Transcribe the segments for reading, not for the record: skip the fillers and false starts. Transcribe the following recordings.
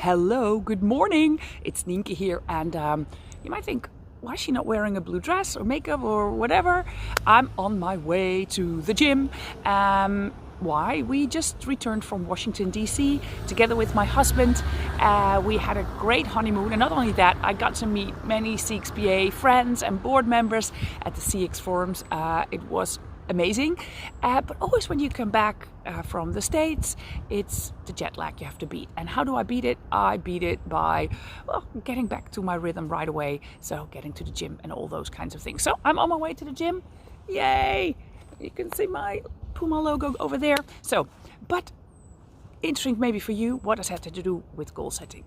Hello, good morning. It's Nienke here, and you might think, why is she not wearing a blue dress or makeup or whatever? I'm on my way to the gym. Why? We just returned from Washington, D.C. together with my husband. We had a great honeymoon, and not only that, I got to meet many CXPA friends and board members at the CX forums. It was amazing, but always when you come back from the States, it's the jet lag you have to beat. And how do I beat it? I beat it by, well, getting back to my rhythm right away. So getting to the gym and all those kinds of things. So I'm on my way to the gym. Yay! You can see my Puma logo over there. So, but interesting maybe for you, what does that have to do with goal setting?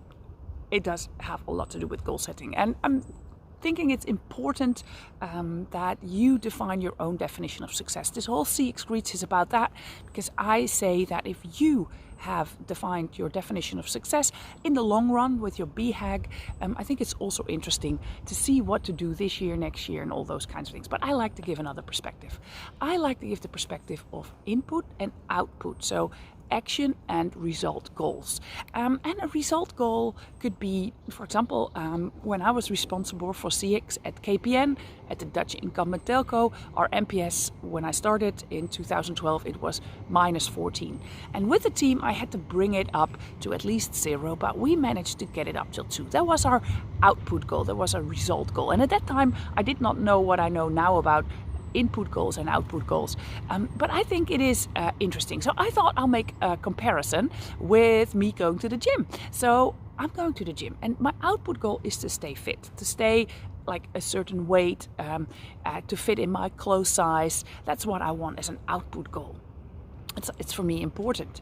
It does have a lot to do with goal setting, and I'm thinking it's important that you define your own definition of success. This whole CX Greets is about that, because I say that if you have defined your definition of success in the long run with your BHAG, I think it's also interesting to see what to do this year, next year, and all those kinds of things. But I like to give another perspective. I like to give the perspective of input and output. So action and result goals. And a result goal could be, for example, when I was responsible for CX at KPN, at the Dutch incumbent telco, our NPS when I started in 2012, it was -14. And with the team, I had to bring it up to at least 0, but we managed to get it up till 2. That was our output goal. That was a result goal. And at that time, I did not know what I know now about input goals and output goals, but I think it is interesting. So I thought I'll make a comparison with me going to the gym. So I'm going to the gym, and my output goal is to stay fit, to stay like a certain weight, to fit in my clothes size. That's what I want as an output goal. It's for me important,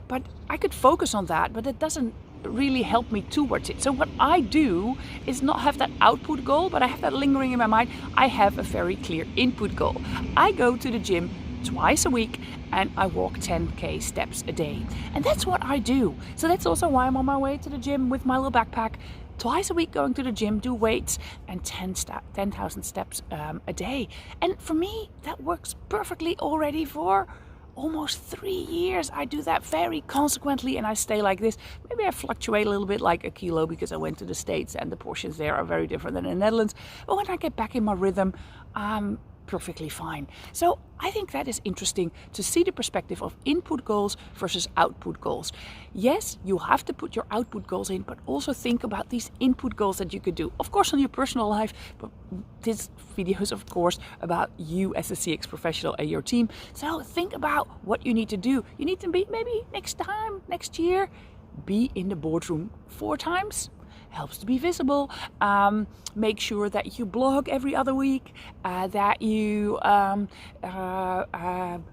but I could focus on that, but it doesn't really help me towards it. So what I do is not have that output goal, but I have that lingering in my mind. I have a very clear input goal. I go to the gym twice a week and I walk 10k steps a day, and that's what I do. So that's also why I'm on my way to the gym with my little backpack, twice a week going to the gym, do weights and 10,000 steps a day. And for me, that works perfectly already for almost 3 years. I do that very consequently, and I stay like this. Maybe I fluctuate a little bit, like a kilo, because I went to the States and the portions there are very different than in the Netherlands. But when I get back in my rhythm, I'm perfectly fine. So I think that is interesting to see the perspective of input goals versus output goals. Yes, you have to put your output goals in, but also think about these input goals that you could do. Of course, on your personal life, but this video is of course about you as a CX professional and your team. So think about what you need to do. You need to be, maybe next year, be in the boardroom 4 times. Helps to be visible. Make sure that you blog every other week, that you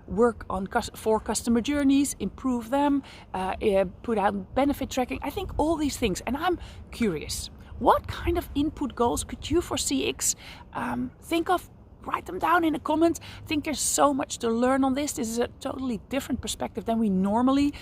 work on 4 customer journeys, improve them, put out benefit tracking. I think all these things, and I'm curious, what kind of input goals could you for CX think of? Write them down in the comments. I think there's so much to learn on this. This is a totally different perspective than we normally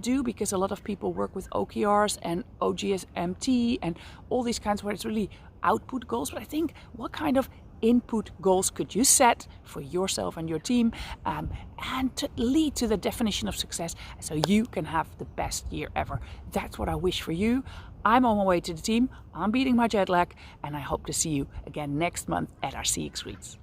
do, because a lot of people work with OKRs and OGSMT and all these kinds where it's really output goals. But I think, what kind of input goals could you set for yourself and your team, and to lead to the definition of success so you can have the best year ever? That's what I wish for you. I'm on my way to the team. I'm beating my jet lag, and I hope to see you again next month at our CX Greets.